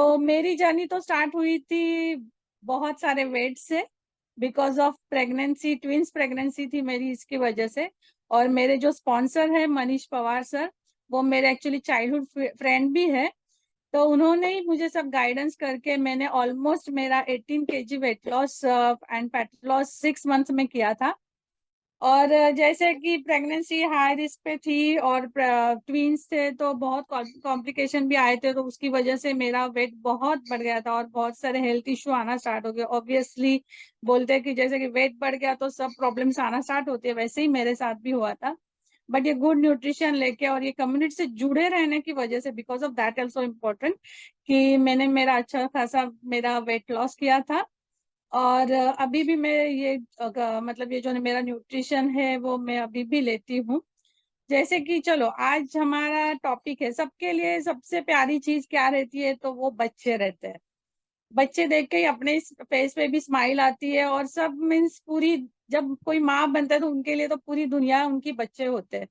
तो मेरी जर्नी तो स्टार्ट हुई थी बहुत सारे वेट से, because of pregnancy, twins pregnancy थी मेरी, इसकी वजह से। और मेरे जो स्पॉन्सर है मनीष पवार सर, वो मेरे एक्चुअली चाइल्डहुड फ्रेंड भी है। तो उन्होंने ही मुझे सब गाइडेंस करके मैंने ऑलमोस्ट मेरा 18 kg weight loss and fat loss 6 month में किया था। और जैसे कि प्रेगनेंसी हाई रिस्क पे थी और ट्वींस थे तो बहुत कॉम्प्लिकेशन भी आए थे, तो उसकी वजह से मेरा वेट बहुत बढ़ गया था और बहुत सारे हेल्थ इश्यू आना स्टार्ट हो गए। ऑब्वियसली बोलते हैं कि जैसे कि वेट बढ़ गया तो सब प्रॉब्लम्स आना स्टार्ट होती है, वैसे ही मेरे साथ भी हुआ था। बट ये गुड न्यूट्रिशन लेके और ये कम्युनिटी से जुड़े रहने की वजह से, because of that also important, कि मैंने मेरा अच्छा खासा मेरा वेट लॉस किया था। और अभी भी मैं ये मतलब ये जो मेरा न्यूट्रिशन है वो मैं अभी भी लेती हूँ। जैसे कि चलो आज हमारा टॉपिक है, सबके लिए सबसे प्यारी चीज क्या रहती है, तो वो बच्चे रहते हैं। बच्चे देख के ही अपने फेस पे भी स्माइल आती है, और सब मीन्स पूरी, जब कोई माँ बनता है तो उनके लिए तो पूरी दुनिया उनकी बच्चे होते हैं।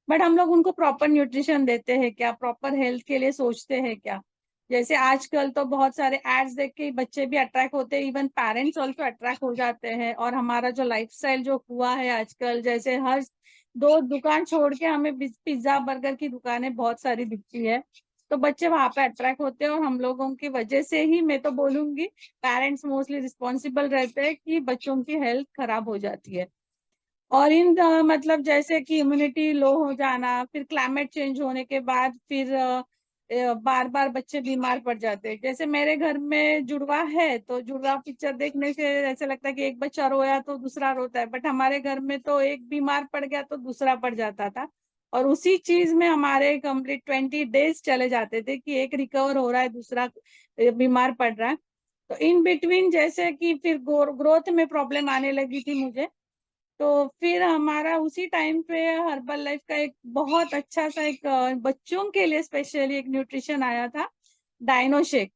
बट हम लोग उनको प्रॉपर न्यूट्रिशन देते हैं क्या, प्रॉपर हेल्थ के लिए सोचते हैं क्या? जैसे आजकल तो बहुत सारे एड्स देख के ही बच्चे भी अट्रैक्ट होते हैं, इवन पेरेंट्स ऑल्सो अट्रैक्ट हो जाते हैं। और हमारा जो लाइफस्टाइल जो हुआ है आजकल, जैसे हर दो दुकान छोड़ के हमें पिज्जा बर्गर की दुकानें बहुत सारी दिखती है, तो बच्चे वहां पे अट्रैक्ट होते हैं। और हम लोगों की वजह से ही, मैं तो बोलूंगी पेरेंट्स मोस्टली रिस्पॉन्सिबल रहते हैं कि बच्चों की हेल्थ खराब हो जाती है। और मतलब जैसे कि इम्यूनिटी लो हो जाना, फिर क्लाइमेट चेंज होने के बाद फिर बार बार बच्चे बीमार पड़ जाते हैं। जैसे मेरे घर में जुड़वा है, तो जुड़वा पिक्चर देखने से ऐसा लगता है कि एक बच्चा रोया तो दूसरा रोता है, बट हमारे घर में तो एक बीमार पड़ गया तो दूसरा पड़ जाता था। और उसी चीज में हमारे कंप्लीट 20 डेज चले जाते थे कि एक रिकवर हो रहा है, दूसरा बीमार पड़ रहा है। तो इन बिटवीन जैसे कि फिर ग्रोथ में प्रॉब्लम आने लगी थी मुझे। तो फिर हमारा उसी टाइम पे हर्बल लाइफ का एक बहुत अच्छा सा एक बच्चों के लिए स्पेशली एक न्यूट्रिशन आया था, डाइनो शेक।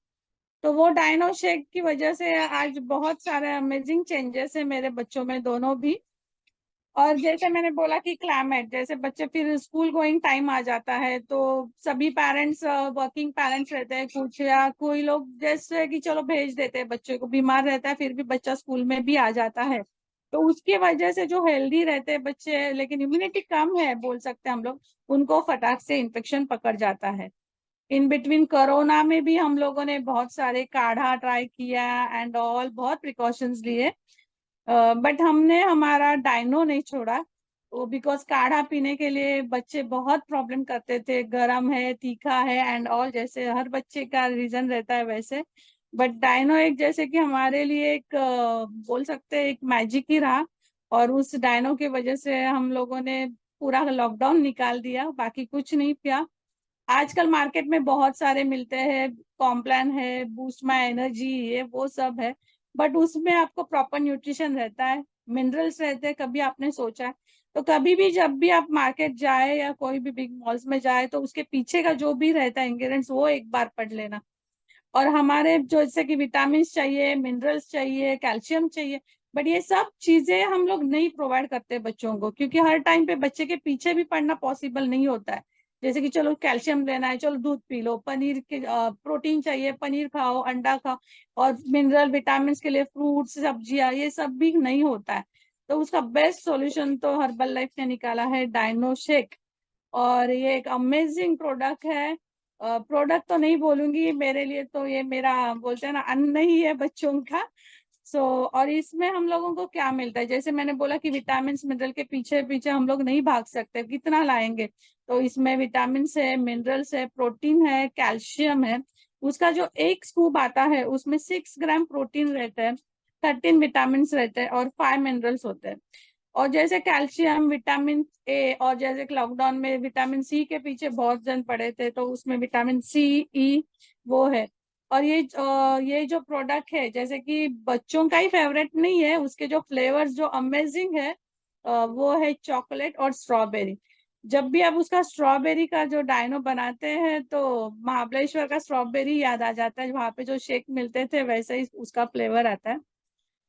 तो वो डाइनो शेक की वजह से आज बहुत सारे अमेजिंग चेंजेस है मेरे बच्चों में दोनों भी। और जैसे मैंने बोला कि क्लाइमेट, जैसे बच्चे फिर स्कूल गोइंग टाइम आ जाता है, तो सभी पेरेंट्स वर्किंग पेरेंट्स रहते हैं कुछ, या कोई लोग जैसे कि चलो भेज देते हैं, बच्चे को बीमार रहता है फिर भी बच्चा स्कूल में भी आ जाता है। तो उसकी वजह से जो हेल्दी रहते हैं बच्चे लेकिन इम्यूनिटी कम है बोल सकते हैं हम लोग, उनको फटाक से इन्फेक्शन पकड़ जाता है। इन बिटवीन कोरोना में भी हम लोगों ने बहुत सारे काढ़ा ट्राई किया एंड ऑल, बहुत प्रिकॉशंस लिए। बट हमने हमारा डाइनो नहीं छोड़ा। वो बिकॉज काढ़ा पीने के लिए बच्चे बहुत प्रॉब्लम करते थे, गरम है, तीखा है एंड ऑल, जैसे हर बच्चे का रीजन रहता है वैसे। बट डाइनो एक जैसे कि हमारे लिए एक बोल सकते हैं एक मैजिक ही रहा। और उस डाइनो की वजह से हम लोगों ने पूरा लॉकडाउन निकाल दिया, बाकी कुछ नहीं किया। आजकल मार्केट में बहुत सारे मिलते हैं, कॉम्प्लान है, बूस्ट माई एनर्जी, ये वो सब है। बट उसमें आपको प्रॉपर न्यूट्रिशन रहता है, मिनरल्स रहते हैं, कभी आपने सोचा है? तो कभी भी जब भी आप मार्केट जाए या कोई भी बिग मॉल्स में जाए, तो उसके पीछे का जो भी रहता है इंग्रेडिएंट्स, वो एक बार पढ़ लेना। और हमारे जो जैसे कि विटामिन चाहिए, मिनरल्स चाहिए, कैल्शियम चाहिए, बट ये सब चीजें हम लोग नहीं प्रोवाइड करते बच्चों को, क्योंकि हर टाइम पे बच्चे के पीछे भी पढ़ना पॉसिबल नहीं होता है। जैसे कि चलो कैल्शियम लेना है, चलो दूध पी लो, पनीर के प्रोटीन चाहिए, पनीर खाओ, अंडा खाओ। और मिनरल विटामिन के लिए फ्रूट्स, सब्जियां, ये सब भी नहीं होता है। तो उसका बेस्ट सॉल्यूशन तो हर्बल लाइफ ने निकाला है, डाइनो शेक। और ये एक अमेजिंग प्रोडक्ट है। प्रोडक्ट तो नहीं बोलूंगी, मेरे लिए तो ये मेरा बोलते हैं ना अन्न ही है बच्चों का। और इसमें हम लोगों को क्या मिलता है, जैसे मैंने बोला कि विटामिन मिनरल के पीछे पीछे हम लोग नहीं भाग सकते, कितना लाएंगे? तो इसमें विटामिन है, मिनरल्स है, प्रोटीन है, कैल्शियम है। उसका जो एक स्कूप आता है उसमें 6 ग्राम प्रोटीन रहता है, 13 विटामिन रहते हैं और 5 मिनरल्स होते हैं। और जैसे कैल्शियम, विटामिन ए, और जैसे लॉकडाउन में विटामिन सी के पीछे बहुत जन पड़े थे, तो उसमें विटामिन सी, ई, वो है। और ये जो प्रोडक्ट है, जैसे कि बच्चों का ही फेवरेट नहीं है, उसके जो फ्लेवर्स जो अमेजिंग है, वो है चॉकलेट और स्ट्रॉबेरी। जब भी आप उसका स्ट्रॉबेरी का जो डाइनो बनाते हैं, तो महाबलेश्वर का स्ट्रॉबेरी याद आ जाता है, वहां पे जो शेक मिलते थे वैसे ही उसका फ्लेवर आता है।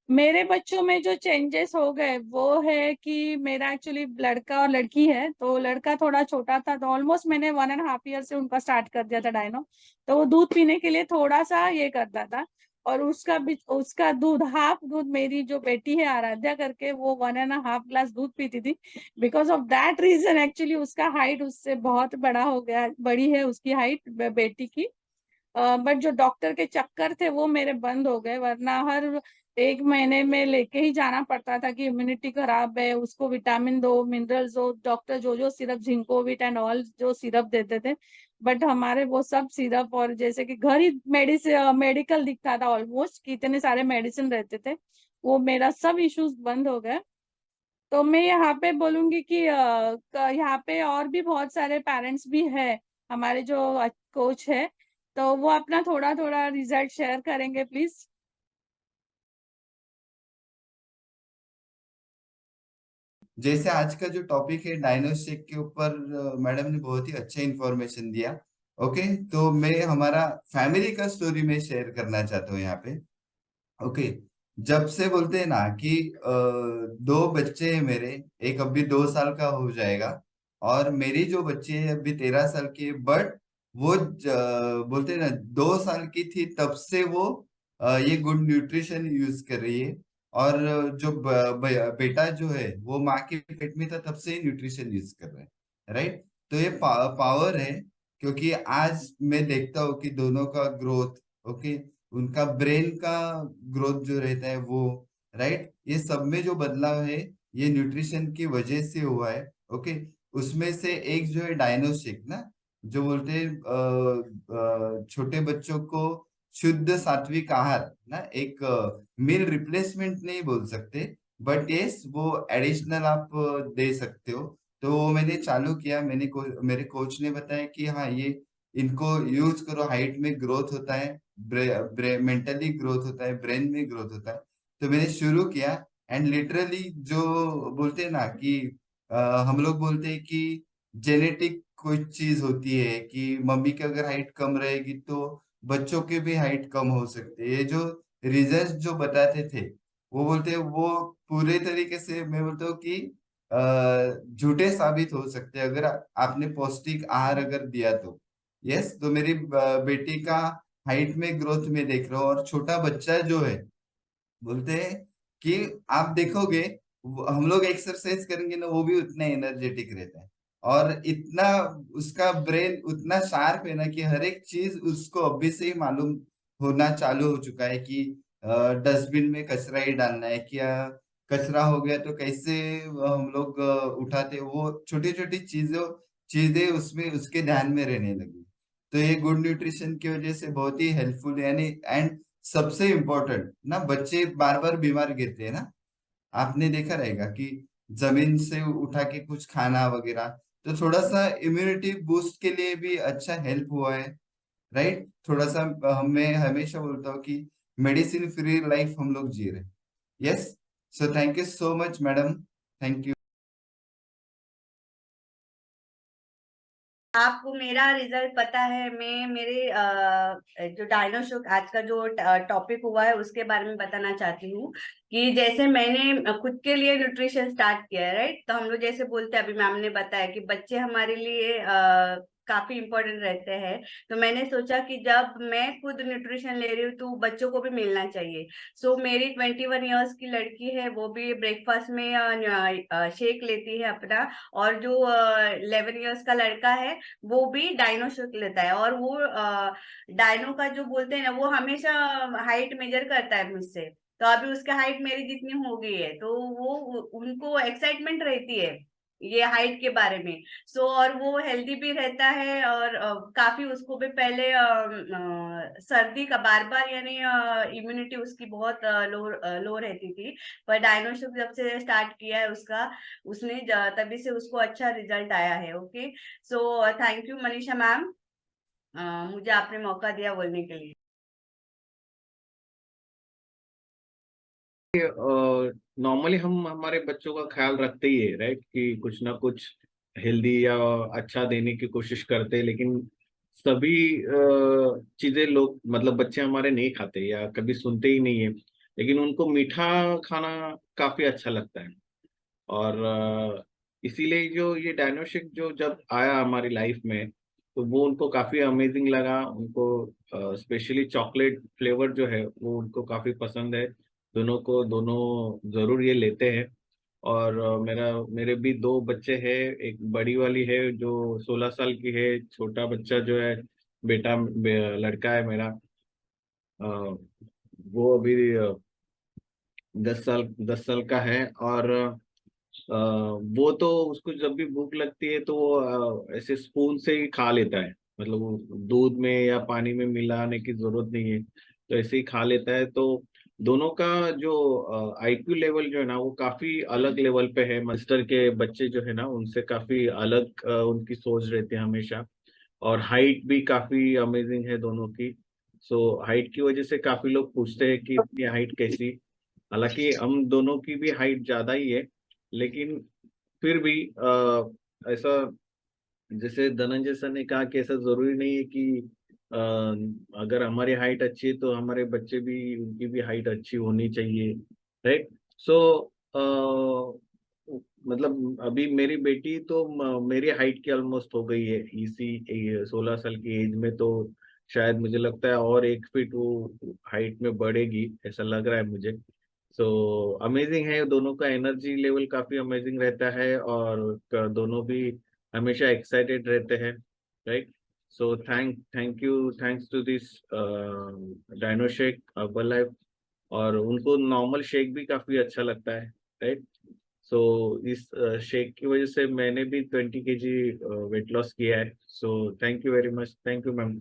मेरे बच्चों में जो चेंजेस हो गए वो है कि मेरा एक्चुअली लड़का और लड़की है। तो लड़का थोड़ा छोटा था, तो ऑलमोस्ट मैंने 1.5 ईयर से उनका स्टार्ट कर दिया था डायनो। तो वो दूध पीने के लिए थोड़ा सा ये करता था। और उसका भी, उसका दूध, हाफ दूध मेरी जो बेटी है आराध्या करके, वो 1.5 ग्लास दूध पीती थी। Because of that reason actually उसका हाइट उससे बहुत बड़ा हो गया, बड़ी है उसकी हाइट बेटी की। बट जो डॉक्टर के चक्कर थे वो मेरे बंद हो गए, वरना हर 1 महीने में लेके ही जाना पड़ता था कि इम्यूनिटी खराब है, उसको विटामिन दो, मिनरल्स दो, डॉक्टर जो जो सिरप, जिंकोविट एंड ऑल जो सिरप देते थे। बट हमारे वो सब सिरप, और जैसे कि घर ही मेडिसिन मेडिकल दिखता था ऑलमोस्ट, कि इतने सारे मेडिसिन रहते थे, वो मेरा सब इश्यूज बंद हो गए। तो मैं यहाँ पे बोलूंगी कि यहाँ पे और भी बहुत सारे पेरेंट्स भी है, हमारे जो कोच है, तो वो अपना थोड़ा थोड़ा रिजल्ट शेयर करेंगे प्लीज। जैसे आज का जो टॉपिक है डायनोस्टिक के ऊपर, मैडम ने बहुत ही अच्छा इंफॉर्मेशन दिया। ओके, तो मैं हमारा फैमिली का स्टोरी में शेयर करना चाहता हूँ यहाँ पे। ओके, जब से बोलते हैं ना कि 2 बच्चे हैं मेरे, एक अभी 2 साल का हो जाएगा, और मेरी जो बच्ची है अभी 13 साल की है। बट वो बोलते हैं ना 2 साल की थी तब से वो ये गुड न्यूट्रिशन यूज कर रही है। और जो बेटा जो है वो माँ के पेट में था तब से ही न्यूट्रिशन यूज कर रहा है, राइट। तो ये पावर है, क्योंकि आज मैं देखता हूँ कि दोनों का ग्रोथ, ओके, उनका ब्रेन का ग्रोथ जो रहता है वो, राइट, ये सब में जो बदलाव है ये न्यूट्रिशन की वजह से हुआ है। ओके, उसमें से एक जो है डायनोस्टिक ना, जो बोलते हैं छोटे बच्चों को शुद्ध सात्विक आहार ना, एक मील रिप्लेसमेंट नहीं बोल सकते, बट यस वो एडिशनल आप दे सकते हो। तो वो मैंने चालू किया, मेरे कोच ने बताया कि हाँ ये इनको यूज करो, हाइट में ग्रोथ होता है, मेंटली ग्रोथ होता है, ब्रेन में ग्रोथ होता है। तो मैंने शुरू किया, एंड लिटरली जो बोलते हैं ना कि हम लोग बोलते हैं कि जेनेटिक कोई चीज होती है कि मम्मी की अगर हाइट कम रहेगी तो बच्चों की भी हाइट कम हो सकती है। ये जो रिजल्ट जो बताते थे, वो बोलते हैं वो पूरे तरीके से, मैं बोलता हूँ कि झूठे साबित हो सकते हैं अगर आपने पौष्टिक आहार अगर दिया तो। यस, तो मेरी बेटी का हाइट में ग्रोथ में देख रहा हूँ, और छोटा बच्चा जो है बोलते हैं कि आप देखोगे हम लोग एक्सरसाइज करेंगे ना वो भी उतना एनर्जेटिक रहता है, और इतना उसका ब्रेन उतना शार्प है ना कि हर एक चीज उसको अभी से ही मालूम होना चालू हो चुका है कि डस्टबिन में कचरा ही डालना है क्या, कचरा हो गया तो कैसे हम लोग उठाते, वो छोटी छोटी चीजें उसमें उसके ध्यान में रहने लगी। तो ये गुड न्यूट्रिशन की वजह से बहुत ही हेल्पफुल है, यानी। एंड सबसे इम्पोर्टेंट ना, बच्चे बार बार बीमार गिरते हैं ना, आपने देखा रहेगा कि जमीन से उठा के कुछ खाना वगैरह, तो थोड़ा सा इम्यूनिटी बूस्ट के लिए भी अच्छा हेल्प हुआ है, राइट। थोड़ा सा मैं हमेशा बोलता हूँ कि मेडिसिन फ्री लाइफ हम लोग जी रहे। Yes, so thank you so much madam, thank you. आपको मेरा रिजल्ट पता है। मैं मेरे जो डायनासोर आज का जो टॉपिक हुआ है उसके बारे में बताना चाहती हूँ। कि जैसे मैंने खुद के लिए न्यूट्रिशन स्टार्ट किया है, राइट। तो हम लोग जैसे बोलते हैं, अभी मैम ने बताया कि बच्चे हमारे लिए काफी इंपॉर्टेंट रहते हैं। तो मैंने सोचा कि जब मैं खुद न्यूट्रिशन ले रही हूँ तो बच्चों को भी मिलना चाहिए। सो मेरी 21 ईयर्स की लड़की है, वो भी ब्रेकफास्ट में शेक लेती है अपना। और जो 11 ईयर्स का लड़का है वो भी डायनो शुल्क लेता है। और वो डायनो का जो बोलते हैं ना, वो हमेशा हाइट मेजर करता है मुझसे। तो अभी उसकी हाइट मेरी जितनी हो गई है, तो वो उनको एक्साइटमेंट रहती है ये हाइट के बारे में। सो और वो हेल्दी भी रहता है। और काफी उसको भी पहले सर्दी का बार बार, यानी इम्यूनिटी उसकी बहुत लो लो रहती थी। पर डायनोसॉर जब से स्टार्ट किया है उसका, उसने तभी से उसको अच्छा रिजल्ट आया है। Okay, so thank you Manisha ma'am, मुझे आपने मौका दिया बोलने के लिए। नॉर्मली हम हमारे बच्चों का ख्याल रखते ही है, राइट, कि कुछ ना कुछ हेल्दी या अच्छा देने की कोशिश करते हैं। लेकिन सभी चीजें लोग, मतलब बच्चे हमारे नहीं खाते या कभी सुनते ही नहीं है। लेकिन उनको मीठा खाना काफी अच्छा लगता है। और इसीलिए जो ये डायनोशिक जो जब आया हमारी लाइफ में, तो वो उनको काफी अमेजिंग लगा। उनको स्पेशली चॉकलेट फ्लेवर जो है वो उनको काफी पसंद है। दोनों को दोनों जरूर ये लेते हैं। और मेरे भी दो बच्चे हैं। एक बड़ी वाली है जो 16 साल की है, छोटा बच्चा जो है लड़का है मेरा, अ, वो अभी 10 साल का है। और वो तो उसको जब भी भूख लगती है तो वो ऐसे स्पून से ही खा लेता है। मतलब वो दूध में या पानी में मिलाने की जरूरत नहीं है, तो ऐसे ही खा लेता है। तो दोनों का जो आईक्यू लेवल जो है ना वो काफी अलग लेवल पे है। मास्टर के बच्चे जो है ना उनसे काफी अलग उनकी सोच रहती है हमेशा। और हाइट भी काफी अमेजिंग है दोनों की। सो हाइट की वजह से काफी लोग पूछते हैं कि इतनी हाइट कैसी। हालांकि हम दोनों की भी हाइट ज्यादा ही है, लेकिन फिर भी ऐसा, जैसे धनंजय सर ने कहा कि ऐसा जरूरी नहीं है कि अगर हमारी हाइट अच्छी है तो हमारे बच्चे भी, उनकी भी हाइट अच्छी होनी चाहिए, राइट। सो मतलब अभी मेरी बेटी तो मेरी हाइट की ऑलमोस्ट हो गई है इसी 16 साल की एज में। तो शायद मुझे लगता है और 1 फीट वो हाइट में बढ़ेगी, ऐसा लग रहा है मुझे। सो अमेजिंग है, दोनों का एनर्जी लेवल काफी अमेजिंग रहता है। और दोनों भी हमेशा एक्साइटेड रहते हैं, right. So thank you, thanks to this dino shake Herbalife. और उनको नॉर्मल शेक भी काफी अच्छा लगता है, राइट। सो इस शेक की वजह से मैंने भी 20 kg वेट लॉस किया है। सो thank you very much, thank you ma'am.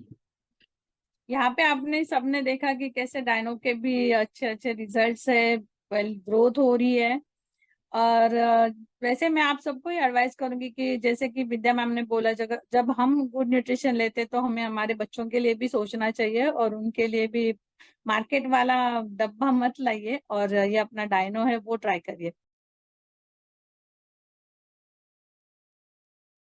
यहाँ पे आपने सबने देखा कि कैसे डायनो के भी अच्छे अच्छे रिजल्ट्स है, वेल ग्रोथ हो रही है। और वैसे मैं आप सबको ही एडवाइस करूंगी कि जैसे कि विद्या मैम ने बोला, जब हम गुड न्यूट्रिशन लेते तो हमें हमारे बच्चों के लिए भी सोचना चाहिए, और उनके लिए भी मार्केट वाला डब्बा मत लाइए, और ये अपना डायनो है वो ट्राई करिए।